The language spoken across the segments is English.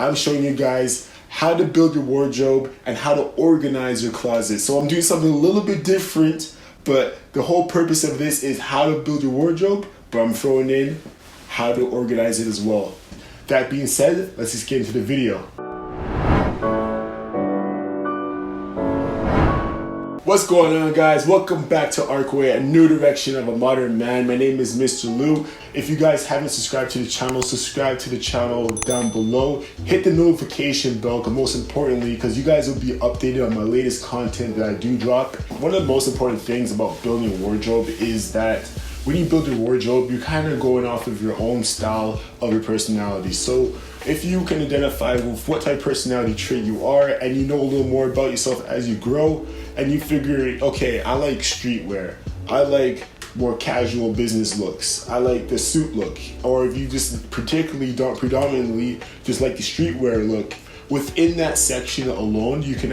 I'm showing you guys how to build your wardrobe and how to organize your closet. So I'm doing something a little bit different, but the whole purpose of this is how to build your wardrobe, but I'm throwing in how to organize it as well. That being said, let's just get into the video. What's going on, guys? Welcome back to Arcway, a new direction of a modern man. My name is Mr. Lou. If you guys haven't subscribed to the channel, subscribe to the channel down below. Hit the notification bell, but most importantly, because you guys will be updated on my latest content that I do drop. One of the most important things about building a wardrobe is that when you build your wardrobe, you're kind of going off of your own style of your personality. So if you can identify with what type of personality trait you are and you know a little more about yourself as you grow, and you figure, okay, I like streetwear, I like more casual business looks, I like the suit look, or if you just predominantly just like the streetwear look, within that section alone, we can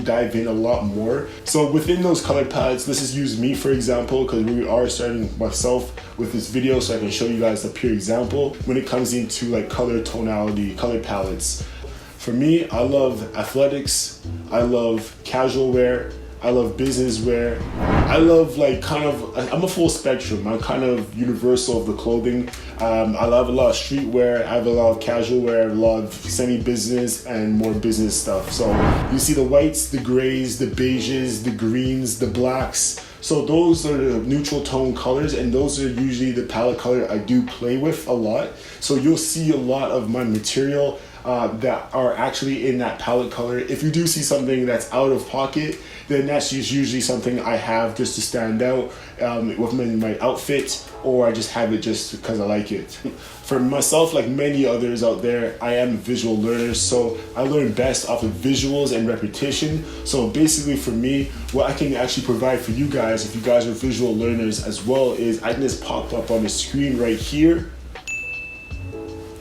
dive in a lot more. So within those color palettes, let's just use me for example, because we are starting myself with this video so I can show you guys a pure example when it comes into like color tonality, color palettes. For me, I love athletics, I love casual wear, I love business wear. I love I'm a full spectrum. I'm kind of universal of the clothing. I love a lot of streetwear, I have a lot of casual wear, I have a lot of semi-business and more business stuff. So you see the whites, the grays, the beiges, the greens, the blacks. So those are the neutral tone colors, and those are usually the palette color I do play with a lot. So you'll see a lot of my material that are actually in that palette color. If you do see something that's out of pocket, then that's just usually something I have just to stand out with my outfit, or I just have it just because I like it. For myself, like many others out there, I am a visual learner, so I learn best off of visuals and repetition. So basically for me, what I can actually provide for you guys, if you guys are visual learners as well, is I can just pop up on the screen right here.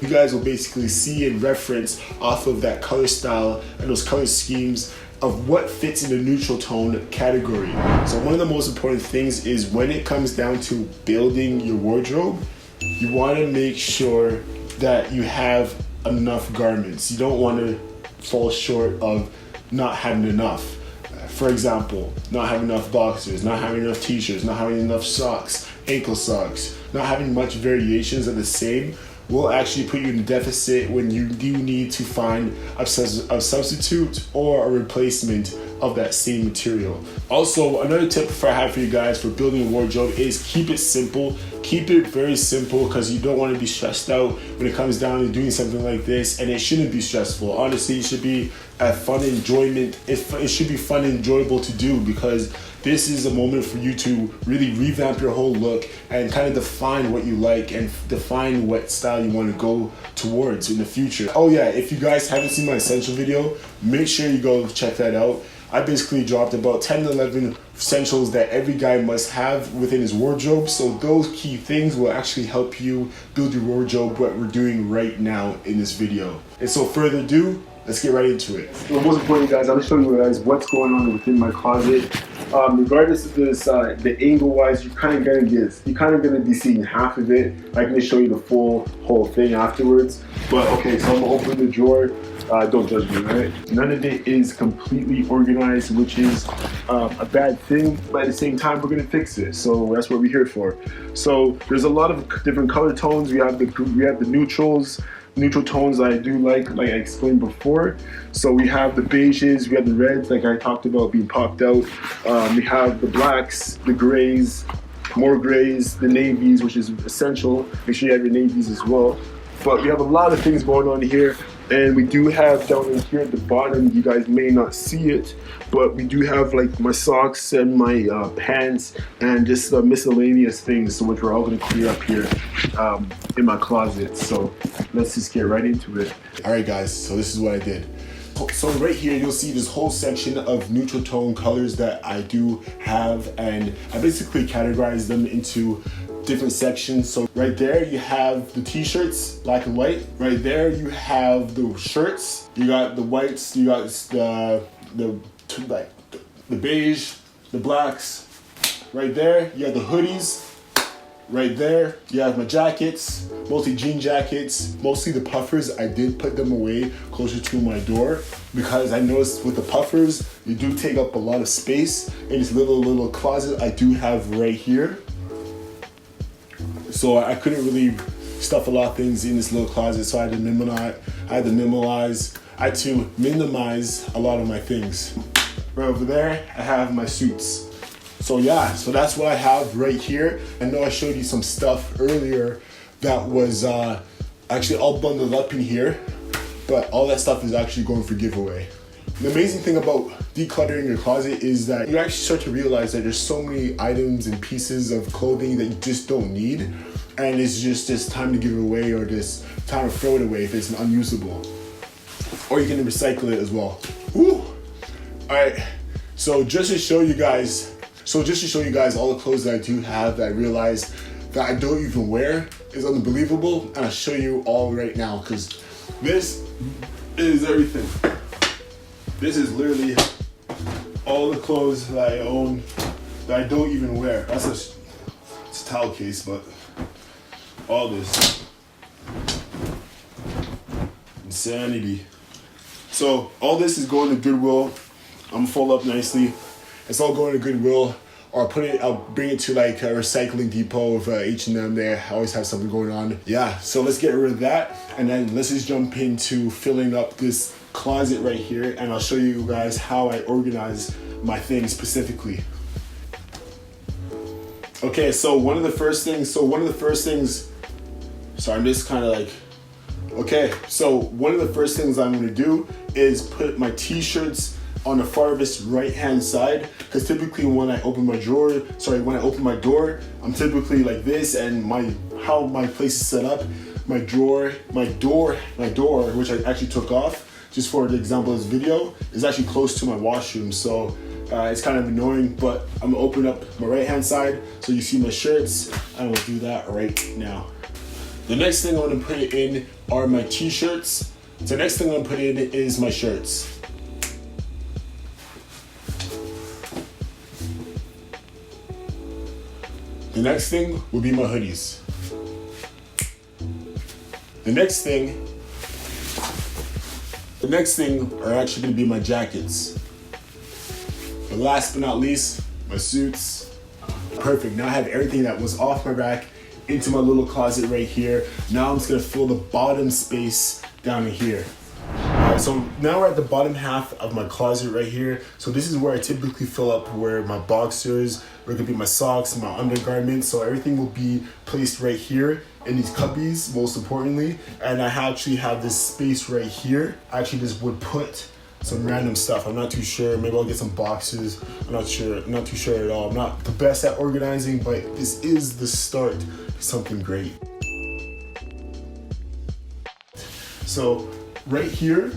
You guys will basically see and reference off of that color style and those color schemes of what fits in the neutral tone category. So one of the most important things is when it comes down to building your wardrobe, you want to make sure that you have enough garments. You don't want to fall short of not having enough. For example, not having enough boxers, not having enough t-shirts, not having enough socks, ankle socks, not having much variations of the same will actually put you in a deficit when you do need to find a substitute or a replacement of that same material. Also, another tip I have for you guys for building a wardrobe is keep it simple. Keep it very simple, because you don't want to be stressed out when it comes down to doing something like this, and it shouldn't be stressful. Honestly, it should be a fun enjoyment. It should be fun and enjoyable to do, because this is a moment for you to really revamp your whole look and kind of define what you like and define what style you want to go towards in the future. Oh yeah, if you guys haven't seen my essential video, make sure you go check that out. I basically dropped about 10 to 11 essentials that every guy must have within his wardrobe. So those key things will actually help you build your wardrobe, what we're doing right now in this video. And so further ado, let's get right into it. The most important, guys, I'm showing you guys what's going on within my closet. Regardless of this, the angle wise, you're kind of gonna be seeing half of it. I'm gonna show you the whole thing afterwards. But okay, so I'm gonna open the drawer. Don't judge me, right? None of it is completely organized, which is a bad thing, but at the same time, we're gonna fix it. So that's what we're here for. So there's a lot of different color tones. We have the neutral tones I do like I explained before. So we have the beiges, we have the reds, like I talked about being popped out. We have the blacks, the grays, more grays, the navies, which is essential. Make sure you have your navies as well. But we have a lot of things going on here. And we do have down in here at the bottom, you guys may not see it, but we do have like my socks and my pants and just miscellaneous things, so which we're all gonna clear up here in my closet. So let's just get right into it. All right guys, so this is what I did. So right here, you'll see this whole section of neutral tone colors that I do have, and I basically categorize them into different sections. So right there you have the t-shirts, black and white. Right there you have the shirts. You got the whites, you got the beige, the blacks. Right there you got the hoodies. Right there, you have my jackets, mostly jean jackets, mostly the puffers. I did put them away closer to my door because I noticed with the puffers, you do take up a lot of space in this little closet I do have right here. So I couldn't really stuff a lot of things in this little closet, so I had to minimize a lot of my things. Right over there, I have my suits. So yeah, so that's what I have right here. I know I showed you some stuff earlier that was actually all bundled up in here, but all that stuff is actually going for giveaway. The amazing thing about decluttering your closet is that you actually start to realize that there's so many items and pieces of clothing that you just don't need, and it's just time to give it away or just time to throw it away if it's unusable. Or you can recycle it as well. Woo! Alright, so just to show you guys all the clothes that I do have that I realize that I don't even wear is unbelievable, and I'll show you all right now because this is everything. This is literally all the clothes that I own that I don't even wear. It's a towel case, but all this. Insanity. So all this is going to Goodwill. I'm gonna fold up nicely. It's all going to Goodwill, or I'll bring it to like a recycling depot of H&M. There, I always have something going on. Yeah, so let's get rid of that, and then let's just jump into filling up this closet right here, and I'll show you guys how I organize my things specifically. Okay, so one of the first things, sorry, I'm just kind of like, okay, so one of the first things I'm gonna do is put my t-shirts on the farthest right hand side, because typically when I open my door, I'm typically like this, and how my place is set up, my door, which I actually took off just for the example of this video, is actually close to my washroom. So it's kind of annoying, but I'm gonna open up my right hand side so you see my shirts, and we'll do that right now. The next thing I'm gonna put in are my t-shirts. So the next thing I'm gonna put in is my shirts. The next thing will be my hoodies. The next thing are actually gonna be my jackets. But last but not least, my suits. Perfect, now I have everything that was off my rack into my little closet right here. Now I'm just gonna fill the bottom space down in here. Alright, so now we're at the bottom half of my closet right here. So this is where I typically fill up where my boxers, where it could be my socks, my undergarments. So everything will be placed right here in these cubbies, most importantly. And I actually have this space right here. I actually just would put some random stuff. I'm not too sure. Maybe I'll get some boxes. I'm not too sure at all. I'm not the best at organizing, but this is the start to something great. So right here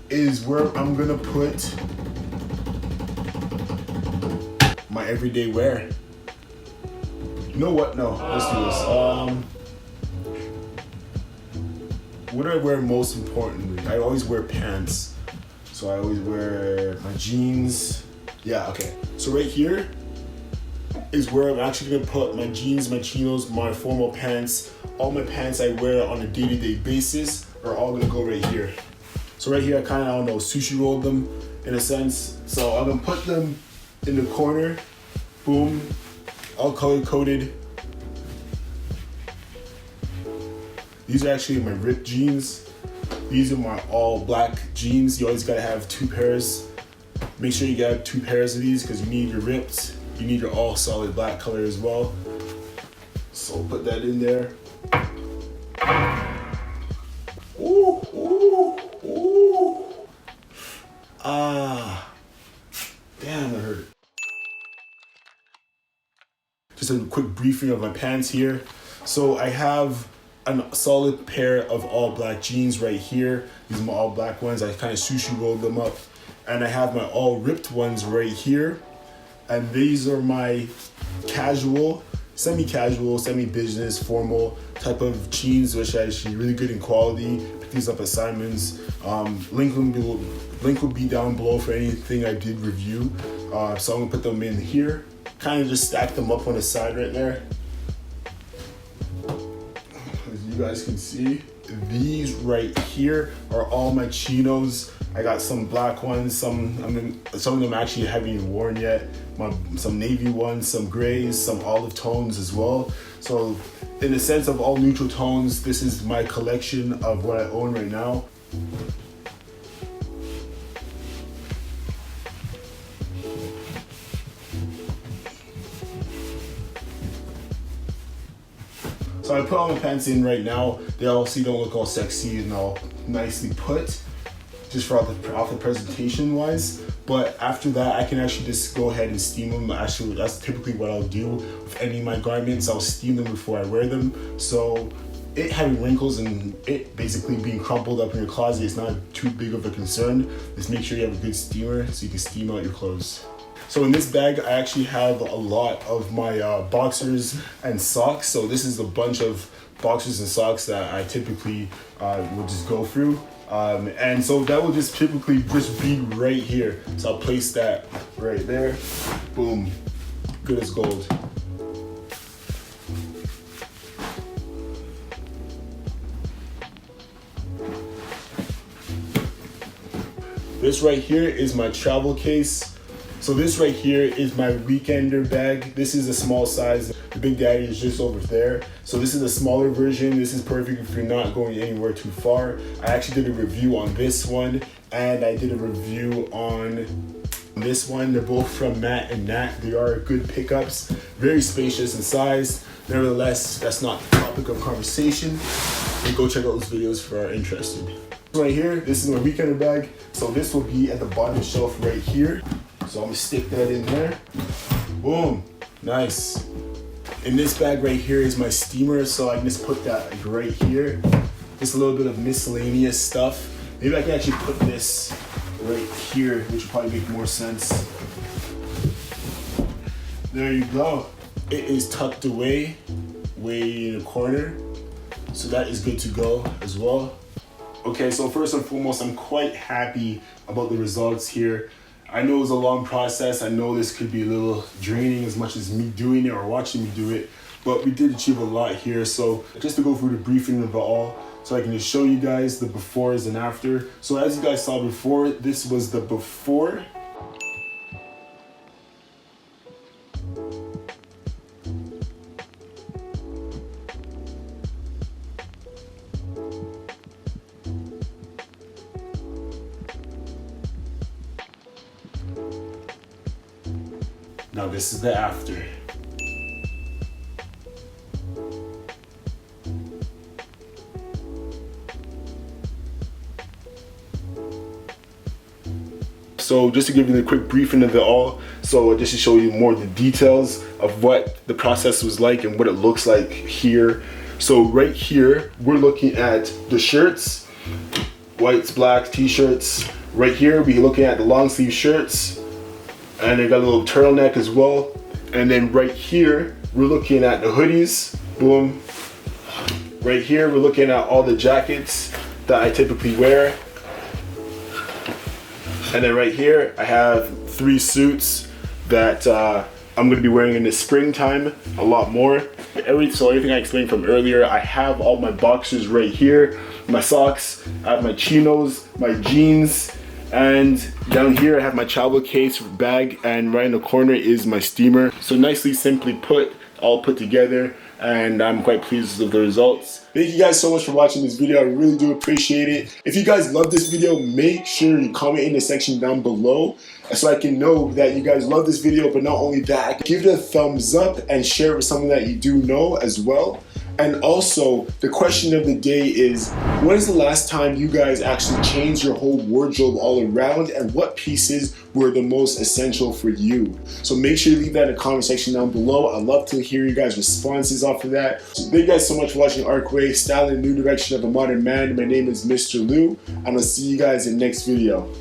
is where I'm gonna put my everyday wear. You know what? No, let's do this. What do I wear most importantly? I always wear pants. So I always wear my jeans. Yeah, okay. So right here is where I'm actually gonna put my jeans, my chinos, my formal pants. All my pants I wear on a day-to-day basis are all gonna go right here. So right here, I kind of, I don't know, sushi rolled them in a sense. So I'm gonna put them in the corner, boom, all color coded. These are actually my ripped jeans. These are my all black jeans. You always gotta have 2 pairs. Make sure you got 2 pairs of these because you need your ripped, you need your all solid black color as well. So put that in there. Ooh, ooh, ooh. Ah, damn, that hurt. Just a quick briefing of my pants here. So I have a solid pair of all black jeans right here. These are my all black ones. I kind of sushi rolled them up. And I have my all ripped ones right here. And these are my casual, semi-casual, semi-business, formal type of jeans, which are actually really good in quality. Pick these up at Simon's. Link will be down below for anything I did review. So I'm gonna put them in here. Kind of just stack them up on the side right there. you guys can see, these right here are all my chinos. I got some black ones, some of them actually haven't even worn yet. Some navy ones, some grays, some olive tones as well. So in the sense of all neutral tones, this is my collection of what I own right now. So I put all my pants in right now. They obviously don't look all sexy and all nicely put, just for off the presentation wise. But after that, I can actually just go ahead and steam them. Actually, that's typically what I'll do with any of my garments. I'll steam them before I wear them. So it having wrinkles and it basically being crumpled up in your closet is not too big of a concern. Just make sure you have a good steamer so you can steam out your clothes. So in this bag, I actually have a lot of my boxers and socks. So this is a bunch of boxers and socks that I typically will just go through. And so that will just typically just be right here. So I'll place that right there. Boom, good as gold. This right here is my travel case. So this right here is my weekender bag. This is a small size. The Big Daddy is just over there. So this is a smaller version. This is perfect if you're not going anywhere too far. I actually did a review on this one, and I did a review on this one. They're both from Matt and Nat. They are good pickups, very spacious in size. Nevertheless, that's not the topic of conversation. And go check out those videos if you are interested. Right here, this is my weekender bag. So this will be at the bottom shelf right here. So I'm gonna stick that in there. Boom, nice. In this bag right here is my steamer, so I can just put that like right here. Just a little bit of miscellaneous stuff. Maybe I can actually put this right here, which will probably make more sense. There you go. It is tucked away, way in the corner. So that is good to go as well. Okay, so first and foremost, I'm quite happy about the results here. I know it was a long process. I know this could be a little draining as much as me doing it or watching me do it, but we did achieve a lot here. So just to go through the briefing of it all, so I can just show you guys the befores and after. So as you guys saw before, this was the before. Now this is the after. So just to give you a quick briefing of it all, so just to show you more of the details of what the process was like and what it looks like here. So right here, we're looking at the shirts, whites, blacks, t-shirts. Right here, we're looking at the long sleeve shirts, and they got a little turtleneck as well. And then right here, we're looking at the hoodies, boom. Right here, we're looking at all the jackets that I typically wear. And then right here, I have 3 suits that I'm gonna be wearing in the springtime, a lot more. So everything I explained from earlier, I have all my boxers right here, my socks, I have my chinos, my jeans, and down here I have my travel case bag, and right in the corner is my steamer. So nicely, simply put, all put together, and I'm quite pleased with the results. Thank you guys so much for watching this video. I really do appreciate it. If you guys love this video, make sure you comment in the section down below so I can know that you guys love this video. But not only that, give it a thumbs up and share it with someone that you do know as well. And also, the question of the day is, when is the last time you guys actually changed your whole wardrobe all around, and what pieces were the most essential for you? So make sure you leave that in the comment section down below. I'd love to hear you guys' responses off of that. So thank you guys so much for watching Arkway, Style and New Direction of a Modern Man. My name is Mr. Lou, and I'll see you guys in the next video.